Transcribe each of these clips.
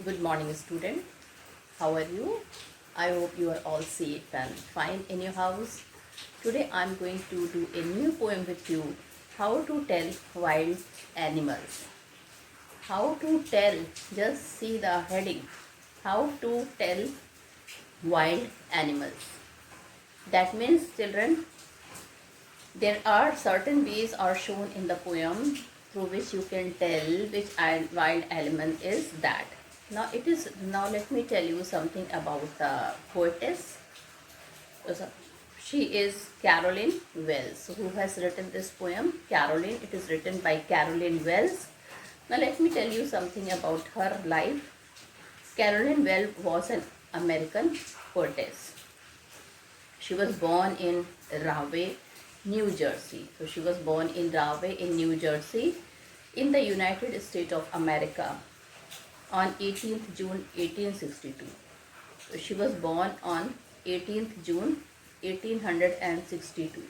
Good morning, student. How are you? I hope you are all safe and fine in your house. Today I am going to do a new poem with you. How to tell wild animals. How to tell, just see the heading. How to tell wild animals. That means, children, there are certain ways are shown in the poem through which you can tell which wild element is that. Now let me tell you something about the poetess. So, she is Carolyn Wells, who has written this poem. Caroline, it is written by Carolyn Wells. Now let me tell you something about her life. Carolyn Wells was an American poetess. She was born in Rahway, New Jersey. So she was born in Rahway in New Jersey in the United States of America on 18th June 1862. So she was born on 18th June 1862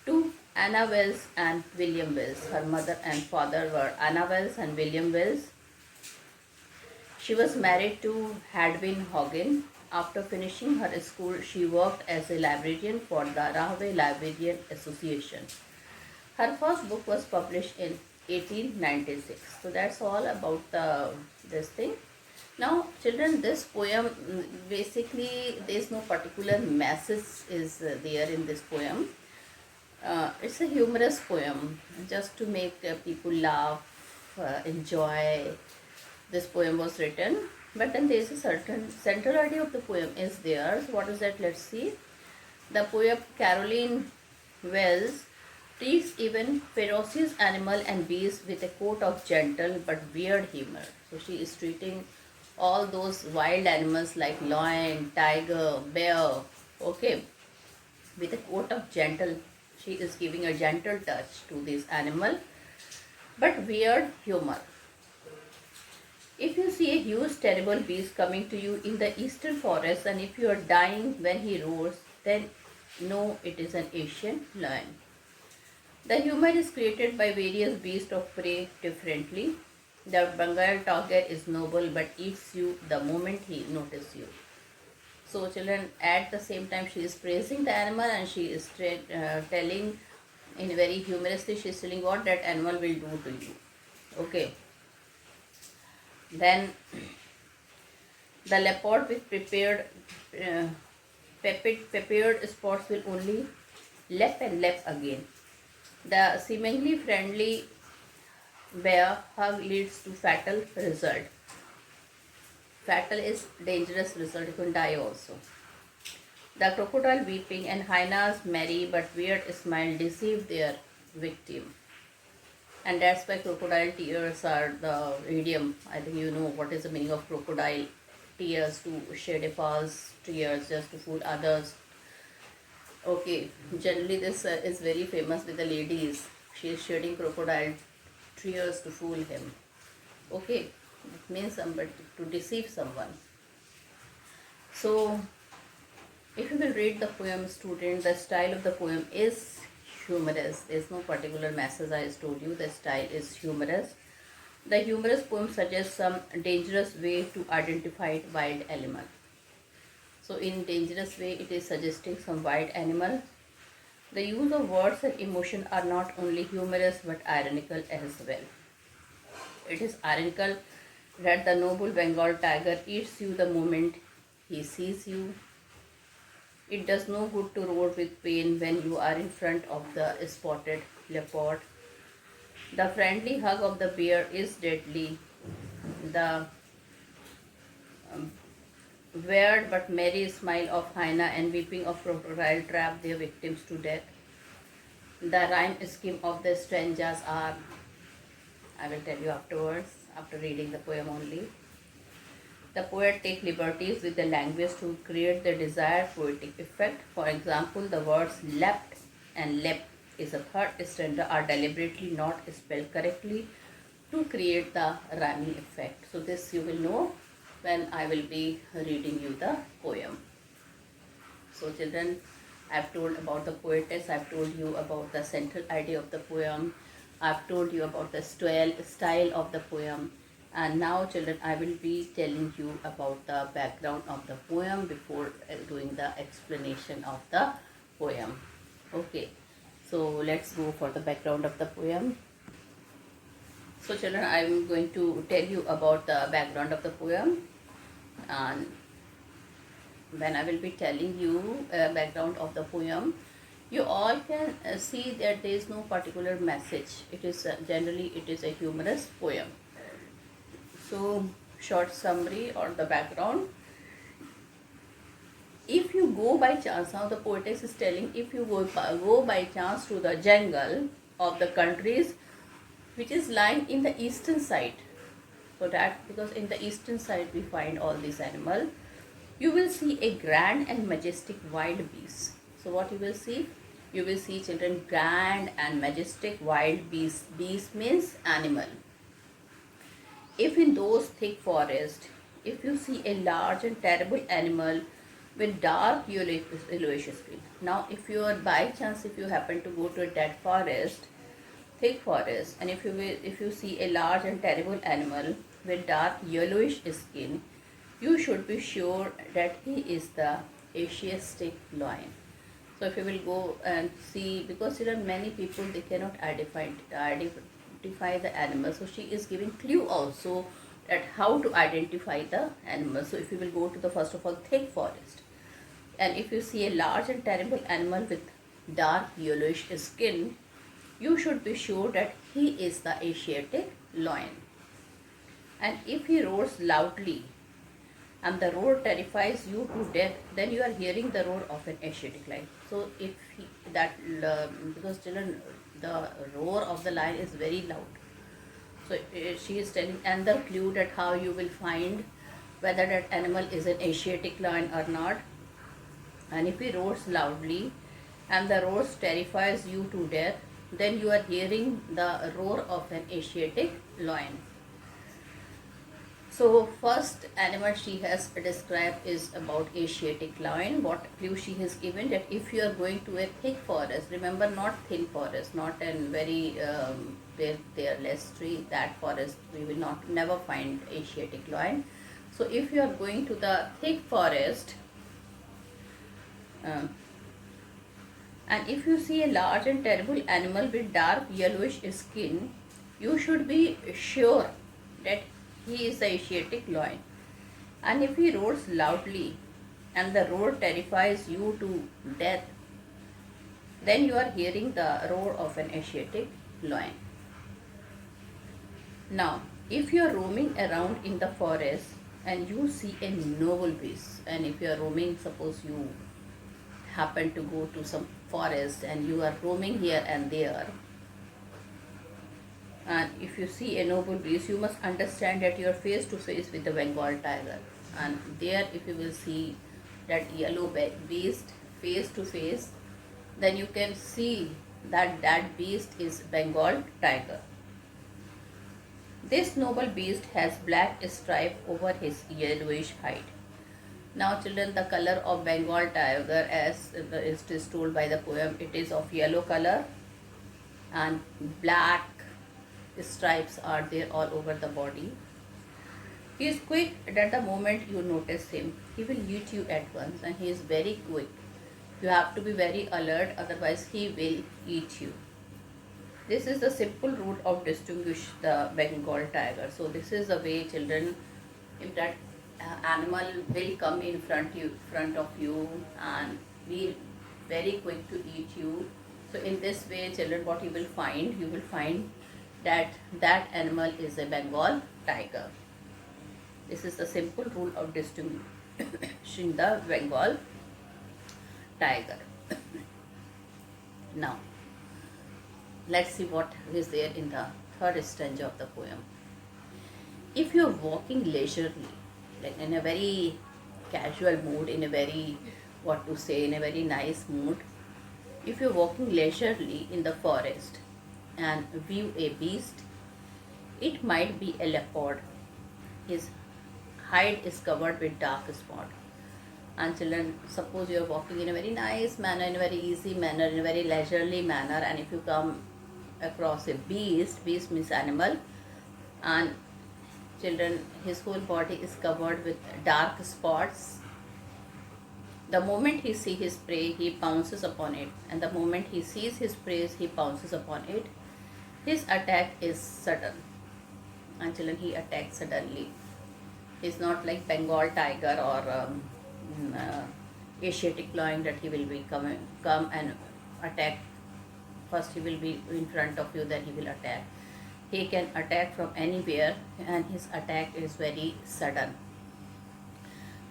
to Anna Wells and William Wells. Her mother and father were Anna Wells and William Wells. She was married to Hadwin Hogan. After finishing her school, she worked as a librarian for the Rahway Librarian Association. Her first book was published in 1896. So that's all about this thing. Now, children, this poem, basically, there is no particular message is there in this poem. It's a humorous poem, just to make people laugh, enjoy. This poem was written, but then there is a certain central idea of the poem is there. So what is that? Let's see. The poet Caroline Wells treats even ferocious animal and beasts with a coat of gentle but weird humor. So she is treating all those wild animals like lion, tiger, bear, okay, with a coat of gentle. She is giving a gentle touch to this animal, but weird humor. If you see a huge terrible beast coming to you in the eastern forest, and if you are dying when he roars, then know it is an Asian lion. The humor is created by various beasts of prey differently. The Bengal tiger is noble but eats you the moment he notices you. So children, at the same time she is praising the animal and she is telling in very humorously, she is telling what that animal will do to you. Okay. Then the leopard with prepared spots will only lap and lap again. The seemingly friendly bear hug leads to fatal result. Fatal is dangerous result, you can die also. The crocodile weeping and hyenas merry but weird smile deceive their victim. And that's why crocodile tears are the idiom. I think you know what is the meaning of crocodile tears, to shed a false tears just to fool others. Okay, generally this is very famous with the ladies. She is shedding crocodile tears to fool him. Okay, it means somebody to deceive someone. So, if you will read the poem, student, the style of the poem is humorous. There is no particular message I told you. The style is humorous. The humorous poem suggests some dangerous way to identify wild animal. So in dangerous way, it is suggesting some wild animal. The use of words and emotion are not only humorous but ironical as well. It is ironical that the noble Bengal tiger eats you the moment he sees you. It does no good to roar with pain when you are in front of the spotted leopard. The friendly hug of the bear is deadly. The weird but merry smile of hyena and weeping of crocodile trap their victims to death. The rhyme scheme of the strangers are, I will tell you afterwards, after reading the poem only. The poet takes liberties with the language to create the desired poetic effect. For example, the words leapt and leapt is a third stanza are deliberately not spelled correctly to create the rhyming effect. So this you will know when I will be reading you the poem. So children, I have told about the poetess, I have told you about the central idea of the poem, I have told you about the style of the poem. And now children, I will be telling you about the background of the poem before doing the explanation of the poem. Okay, so let's go for the background of the poem. So children, I am going to tell you about the background of the poem, and when I will be telling you background of the poem, you all can see that there is no particular message. It is generally it is a humorous poem. So short summary or the background. If you go by chance, now the poetess is telling, if you go by chance to the jungle of the countries which is lying in the eastern side, so that because in the eastern side we find all these animals, you will see a grand and majestic wild beast. So what you will see? You will see children grand and majestic wild beast. Beast means animal. If in those thick forests, if you see a large and terrible animal with dark yellowish skin. Now if you are by chance, if you happen to go to a dead forest, thick forest, and if you see a large and terrible animal with dark yellowish skin, you should be sure that he is the Asiatic lion. So if you will go and see, because there are many people, they cannot identify the animal. So she is giving clue also that how to identify the animal. So if you will go to the first of all thick forest, and if you see a large and terrible animal with dark yellowish skin, you should be sure that he is the Asiatic lion. And if he roars loudly and the roar terrifies you to death, then you are hearing the roar of an Asiatic lion. So if because children, the roar of the lion is very loud. So she is telling another clue that how you will find whether that animal is an Asiatic lion or not. And if he roars loudly and the roar terrifies you to death, then you are hearing the roar of an Asiatic lion. So first animal she has described is about Asiatic lion. What clue she has given, that if you are going to a thick forest, remember not thin forest, not in very where there are less tree, that forest we will not never find Asiatic lion. So if you are going to the thick forest, and if you see a large and terrible animal with dark yellowish skin, you should be sure that he is the Asiatic lion. And if he roars loudly and the roar terrifies you to death, then you are hearing the roar of an Asiatic lion. Now, if you are roaming around in the forest and you see a noble beast, and if you are roaming, suppose you happen to go to some forest and you are roaming here and there, and if you see a noble beast, you must understand that you are face to face with the Bengal tiger. And there if you will see that yellow beast face to face, then you can see that that beast is Bengal tiger. This noble beast has black stripe over his yellowish hide. Now children, the color of Bengal tiger, as it is told by the poem, it is of yellow color and black stripes are there all over the body. He is quick at the moment you notice him. He will eat you at once, and he is very quick. You have to be very alert, otherwise he will eat you. This is the simple rule of distinguish the Bengal tiger. So this is the way children, if that animal will come in front of you and be very quick to eat you. So in this way children, what you will find that that animal is a Bengal tiger. This is the simple rule of distinguishing the Bengal tiger. Now, let's see what is there in the third stanza of the poem. If you are walking leisurely, like in a very casual mood, in a very, in a very nice mood, if you are walking leisurely in the forest and view a beast, it might be a leopard. His hide is covered with dark spot. And children, suppose you are walking in a very nice manner, in a very easy manner, in a very leisurely manner, and if you come across a beast means animal, and children, his whole body is covered with dark spots. The moment he sees his prey, he pounces upon it, and the moment he sees his prey, he pounces upon it. His attack is sudden, and children, he attacks suddenly. He's not like Bengal tiger or Asiatic lion that he will be come and attack. First he will be in front of you, then he will attack. He can attack from anywhere, and his attack is very sudden.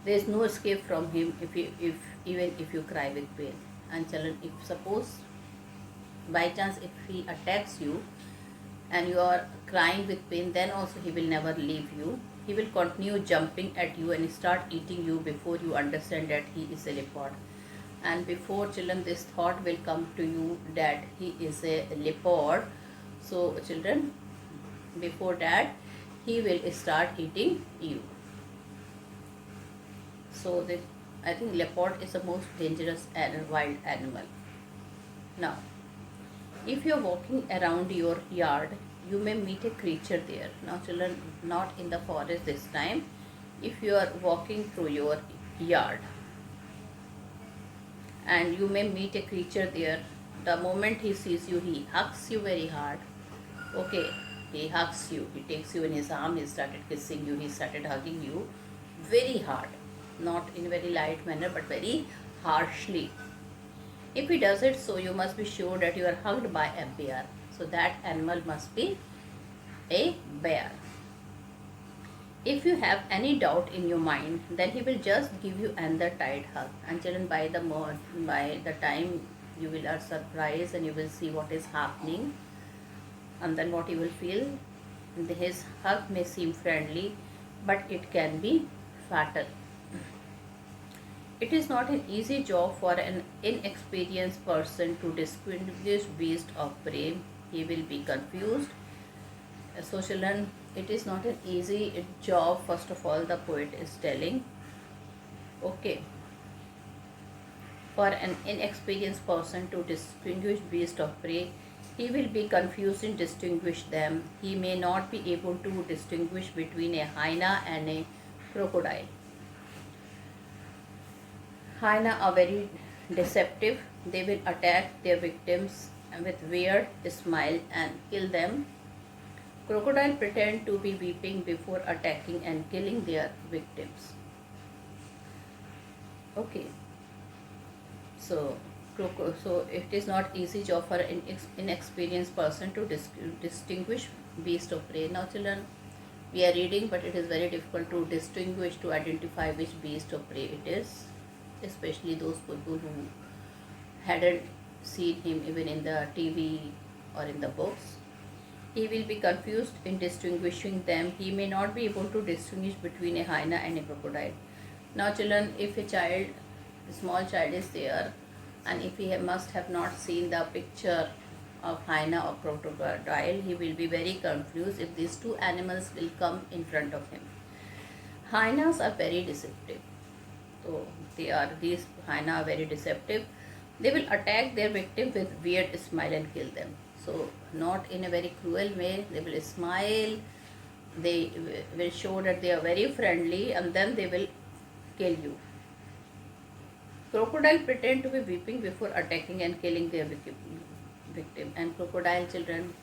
There is no escape from him even if you cry with pain. And children, if suppose by chance if he attacks you and you are crying with pain, then also he will never leave you. He will continue jumping at you and start eating you before you understand that he is a leopard. And before, children, this thought will come to you that he is a leopard. So children, before that, he will start eating you. So I think leopard is the most dangerous and wild animal. Now, if you are walking around your yard, you may meet a creature there. Now children, not in the forest this time. If you are walking through your yard and you may meet a creature there, the moment he sees you, he hugs you very hard. Okay, he hugs you, he takes you in his arm, he started kissing you, he started hugging you very hard. Not in a very light manner, but very harshly. If he does it, so you must be sure that you are hugged by a bear. So that animal must be a bear. If you have any doubt in your mind, then he will just give you another tight hug. And children, by the time you will are surprised and you will see what is happening, and then what you will feel. His hug may seem friendly, but it can be fatal. It is not an easy job for an inexperienced person to distinguish beast of prey. He will be confused. So children, it is not an easy job, first of all, the poet is telling. Okay. For an inexperienced person to distinguish beast of prey, he will be confused in distinguish them. He may not be able to distinguish between a hyena and a crocodile. Hyena are very deceptive. They will attack their victims with weird smile and kill them. Crocodile pretend to be weeping before attacking and killing their victims. Okay. So it is not easy job for an inexperienced person to distinguish beast of prey. Now children, we are reading, but it is very difficult to distinguish, to identify which beast of prey it is, especially those people who hadn't seen him even in the TV or in the books. He will be confused in distinguishing them. He may not be able to distinguish between a hyena and a crocodile. Now children, if a small child is there, and if he must have not seen the picture of hyena or crocodile, he will be very confused if these two animals will come in front of him. Hyenas are very deceptive. So these hyena are very deceptive. They will attack their victim with weird smile and kill them. So not in a very cruel way. They will smile. They will show that they are very friendly, and then they will kill you. Crocodile pretend to be weeping before attacking and killing their victim. And crocodile children,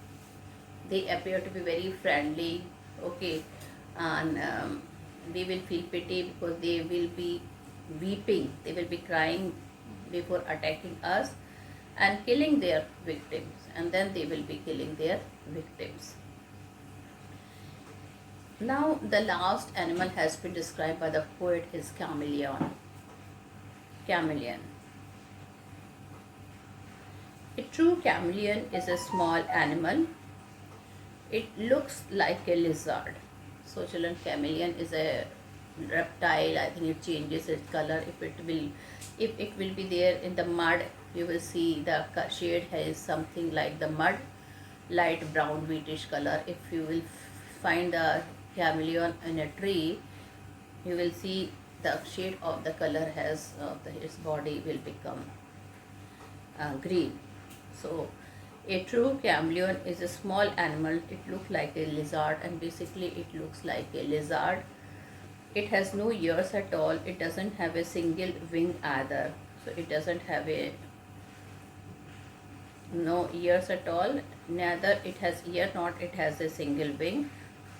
they appear to be very friendly. Okay, and we will feel pity because they will be weeping. They will be crying before attacking us and killing their victims, and then they will be killing their victims. Now the last animal has been described by the poet is chameleon. Chameleon. A true chameleon is a small animal. It looks like a lizard. So children, chameleon is a reptile. I think it changes its color. If it will be there in the mud, you will see the shade has something like the mud, light brown wheatish color. If you will find the chameleon in a tree, you will see the shade of the color its body will become green. So A true chameleon is a small animal. It looks like a lizard, and basically it looks like a lizard. It has no ears at all. It doesn't have a single wing either. So it doesn't have a no ears at all. Neither it has ear, not it has a single wing.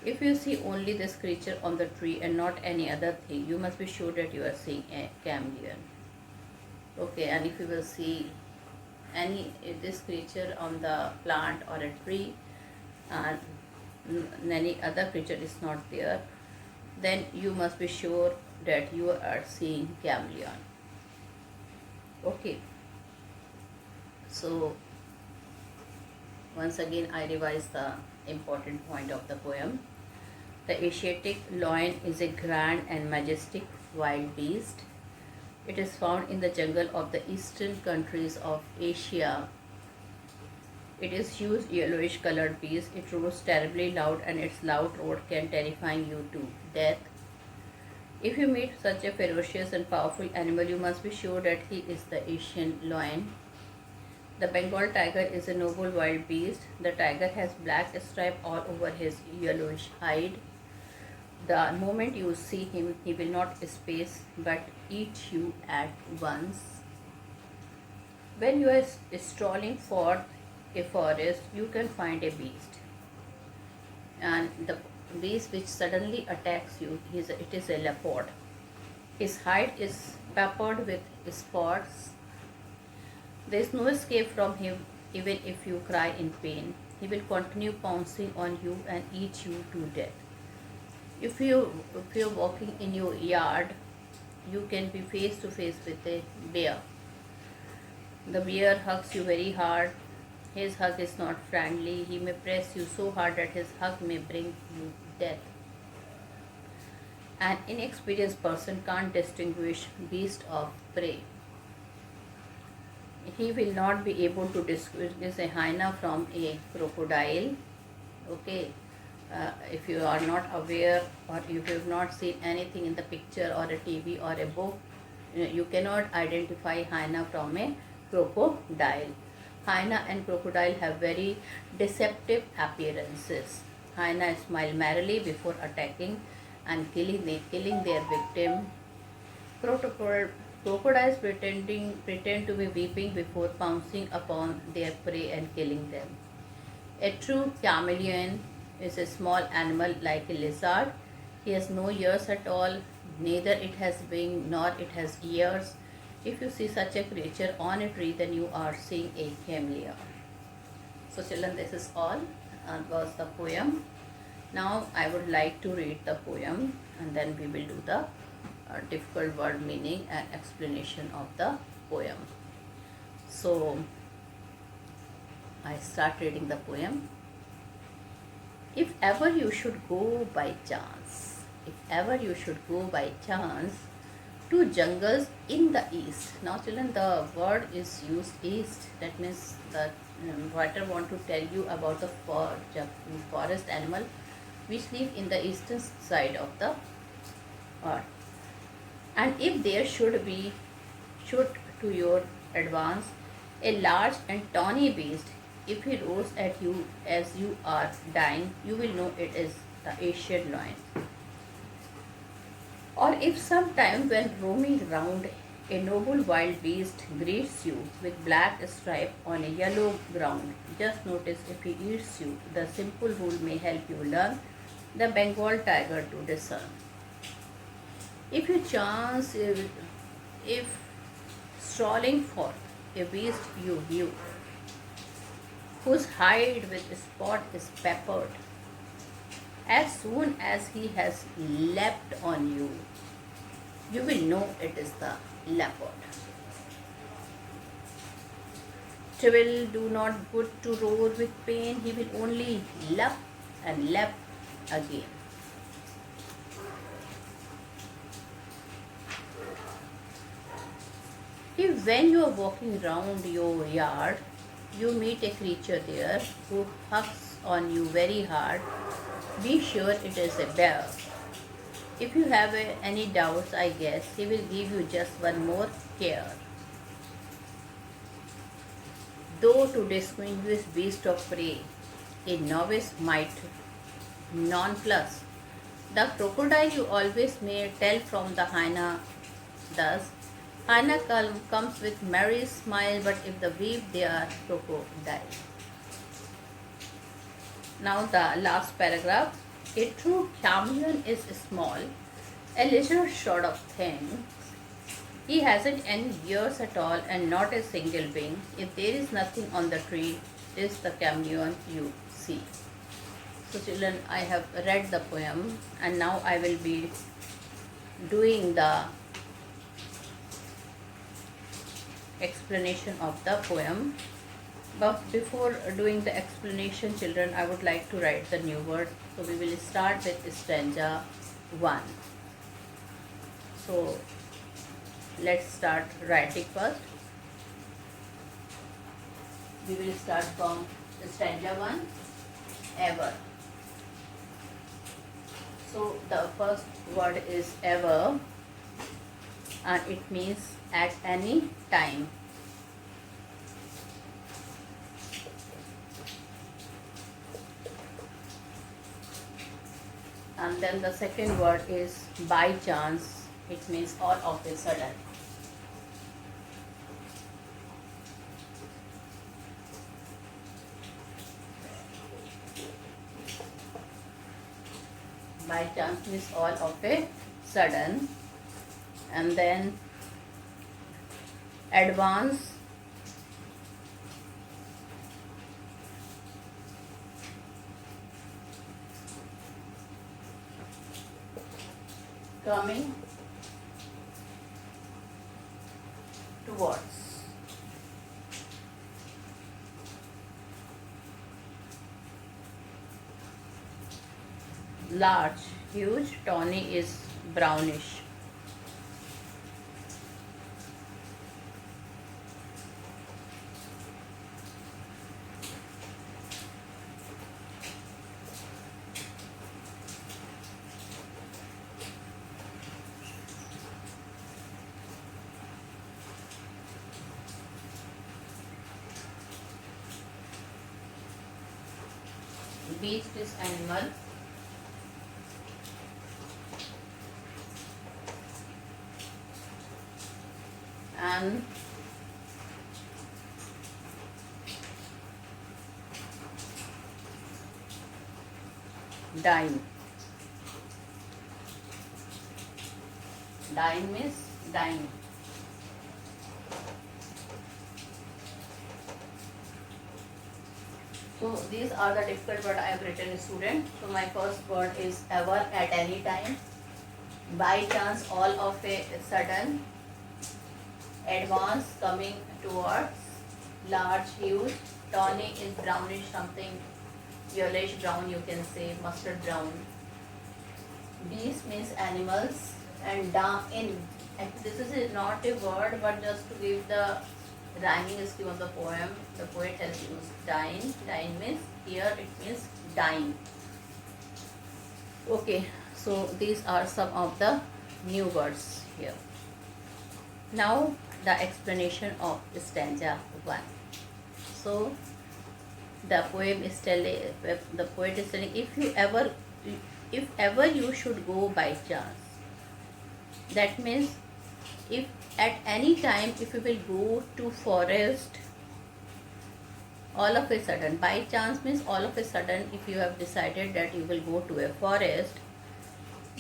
If you see only this creature on the tree and not any other thing, you must be sure that you are seeing a chameleon. Okay, and if you will see any this creature on the plant or a tree and any other creature is not there, then you must be sure that you are seeing chameleon. Okay, so once again I revise the important point of the poem. The Asiatic lion is a grand and majestic wild beast. It is found in the jungle of the eastern countries of Asia. It is huge yellowish colored beast. It roars terribly loud, and its loud roar can terrify you to death. If you meet such a ferocious and powerful animal, you must be sure that he is the Asian lion. The Bengal tiger is a noble wild beast. The tiger has black stripe all over his yellowish hide. The moment you see him, he will not space but eat you at once. When you are strolling forth a forest, you can find a beast. And the beast which suddenly attacks you, it is a leopard. His hide is peppered with spots. There is no escape from him even if you cry in pain. He will continue pouncing on you and eat you to death. If you're walking in your yard, you can be face to face with a bear. The bear hugs you very hard. His hug is not friendly. He may press you so hard that his hug may bring you death. An inexperienced person can't distinguish beast of prey. He will not be able to distinguish a hyena from a crocodile. Okay, if you are not aware or if you have not seen anything in the picture or a TV or a book, you cannot identify hyena from a crocodile. Hyena and crocodile have very deceptive appearances. Hyena smile merrily before attacking and killing their victim. Crocodiles pretend to be weeping before pouncing upon their prey and killing them. A true chameleon is a small animal like a lizard. He has no ears at all, neither it has wings nor it has ears. If you see such a creature on a tree, then you are seeing a chameleon. So children, this is all was the poem. Now I would like to read the poem and then we will do the difficult word meaning and explanation of the poem. So I start reading the poem. If ever you should go by chance, if ever you should go by chance to jungles in the east. Now children, the word is used east. That means the writer want to tell you about the forest animal which live in the eastern side of the earth. And if there should to your advance a large and tawny beast, if he roars at you as you are dying, you will know it is the Asian lion. Or if sometime when roaming round, a noble wild beast greets you with black stripe on a yellow ground, just notice if he eats you. The simple rule may help you learn the Bengal tiger to discern. If you chance, if strolling forth a beast you view, whose hide with spot is peppered, as soon as he has leapt on you, you will know it is the leopard. Twill do not good to roar with pain, he will only leap and leap again. If when you are walking round your yard, you meet a creature there who hugs on you very hard, be sure it is a bear. If you have any doubts, I guess he will give you just one more care. though to distinguish beast of prey, a novice might nonplus. The crocodile you always may tell from the hyena thus. Hyena comes with merry smile, but if the weep they are crocodile. Now the last paragraph. A true chameleon is small, a little short of thing. He hasn't any ears at all and not a single wing. If there is nothing on the tree, it is the chameleon you see. So children, I have read the poem and now I will be doing the explanation of the poem. But before doing the explanation, children, I would like to write the new word. So we will start with stanza 1. So let's start writing first. We will start from stanza 1, ever. So the first word is ever and it means at any time. And then the second word is by chance. It means all of a sudden. By chance means all of a sudden. And then advance. Coming towards. Large, huge, tawny is brownish. Beast is animal. And dine. Dine means dine. So these are the difficult words I have written, student. So my first word is ever, at any time. By chance, all of a sudden. Advance, coming towards. Large, huge. Tawny is brownish, something yellowish brown, you can say mustard brown. Beast means animals. And in. This is not a word, but just to give the rhyming scheme of the poem, the poet has used dine. Dine means, here it means dine. Okay, so these are some of the new words here. Now the explanation of stanza 1. So the poem is telling, the poet is telling, if ever you should go by chance. That means if at any time, if you will go to forest, all of a sudden, by chance means all of a sudden, if you have decided that you will go to a forest,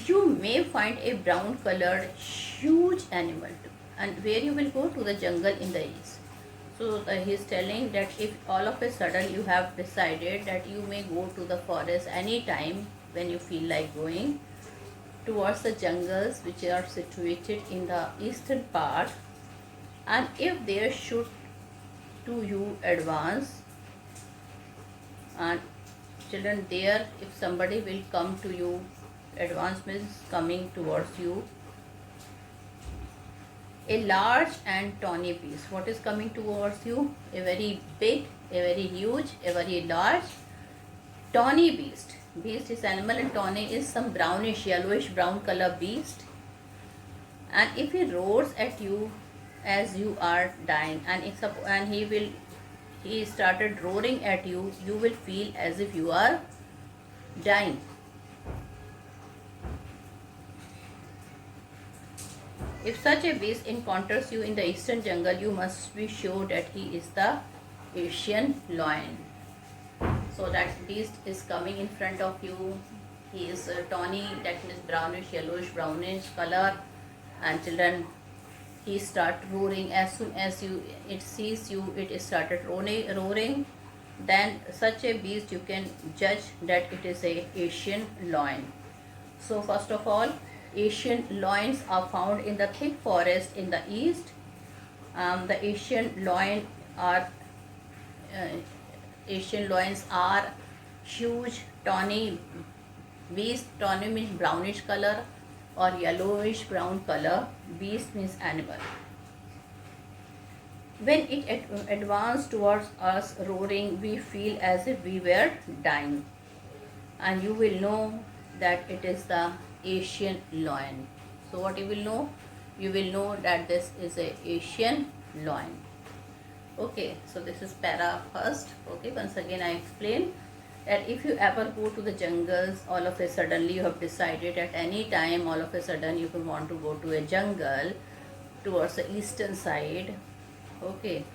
you may find a brown colored huge animal, and where you will go to the jungle in the east. So he is telling that if all of a sudden you have decided that you may go to the forest any time when you feel like going towards the jungles which are situated in the eastern part, and if there should to you advance, and children, there if somebody will come to you, advance means coming towards you, a large and tawny beast. What is coming towards you? A very big, a very huge, a very large, tawny beast. Beast is animal and tawny is some brownish, yellowish brown color beast. And if he roars at you as you are dying, and he will he started roaring at you, you will feel as if you are dying. If such a beast encounters you in the eastern jungle, you must be sure that he is the Asian lion. So that beast is coming in front of you. He is tawny, that means brownish, yellowish, brownish color. And children, he start roaring as soon as it sees you. It started roaring. Then such a beast you can judge that it is a Asian lion. So first of all, Asian lions are found in the thick forest in the east. The uh, Asian lions are huge, tawny beast. Tawny means brownish color or yellowish brown color. Beast means animal. When it advanced towards us roaring, we feel as if we were dying. And you will know that it is the Asian lion. So what you will know? You will know that this is a Asian lion. Okay, so this is para first. Okay, once again I explain that if you ever go to the jungles, all of a suddenly you have decided at any time, all of a sudden you will want to go to a jungle towards the eastern side. Okay,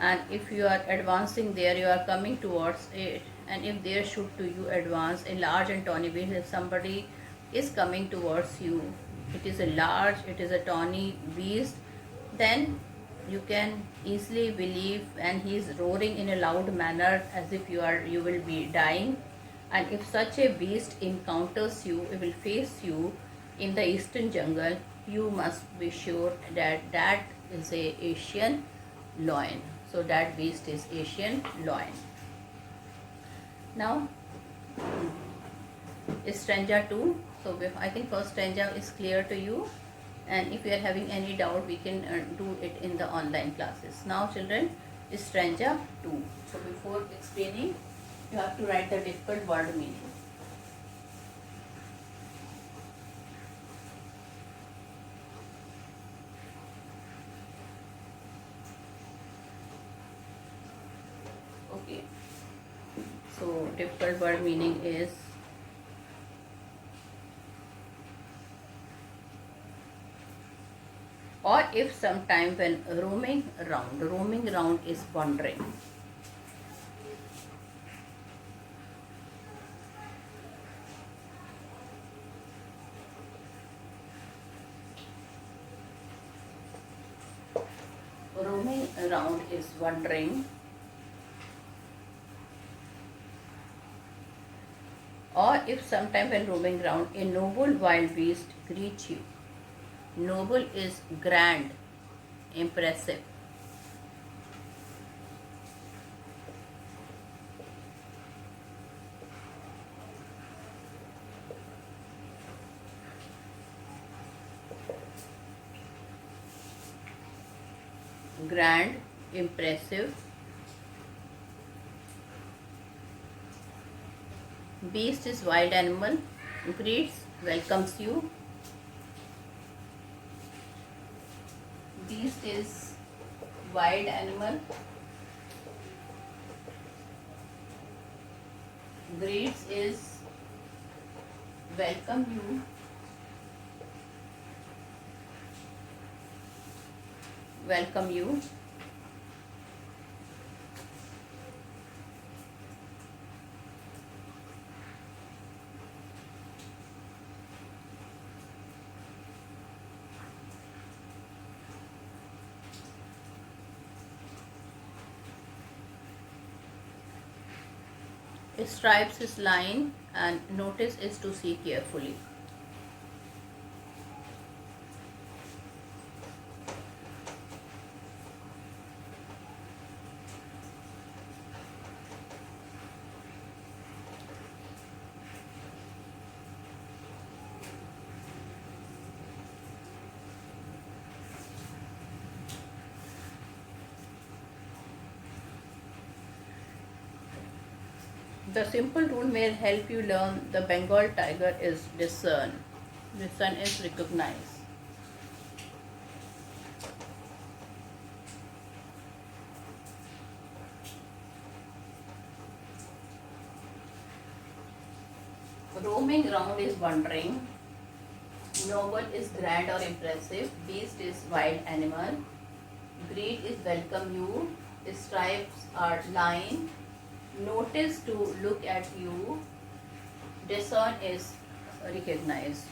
and if you are advancing there, you are coming towards it, and if there should to you advance a large and tawny beast, if somebody is coming towards you, it is a tawny beast, then you can easily believe, and he is roaring in a loud manner as if you will be dying. And if such a beast encounters you, it will face you in the eastern jungle, you must be sure that that is a Asian lion. So that beast is Asian lion. Now stanza 2. So I think first stanza is clear to you, and if you are having any doubt, we can do it in the online classes. Now children, stanza 2. So before explaining, you have to write the difficult word meaning. Okay, so difficult word meaning is or if sometime when roaming around is wandering. Roaming around is wandering, or if sometime when roaming around a noble wild beast greet you. Noble is grand, impressive. Grand, impressive. Beast is wild animal, greets, welcomes you. Beast is wild animal, greets is welcome you. Welcome you. Stripes is line, and notice is to see carefully. The simple rule may help you learn the Bengal tiger is discern. Discern is recognize. Roaming round is wandering. Noble is grand or impressive. Beast is wild animal. Greet is welcome you. Stripes are line. Notice to look at you. Discern is recognize.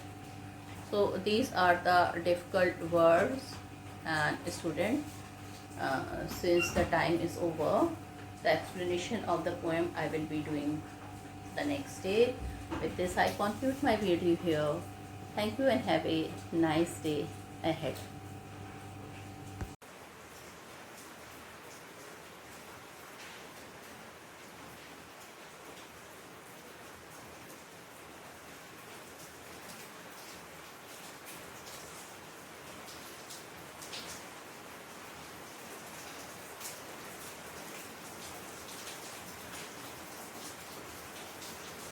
So these are the difficult words, and student, since the time is over, the explanation of the poem I will be doing the next day. With this I conclude my video here. Thank you and have a nice day ahead.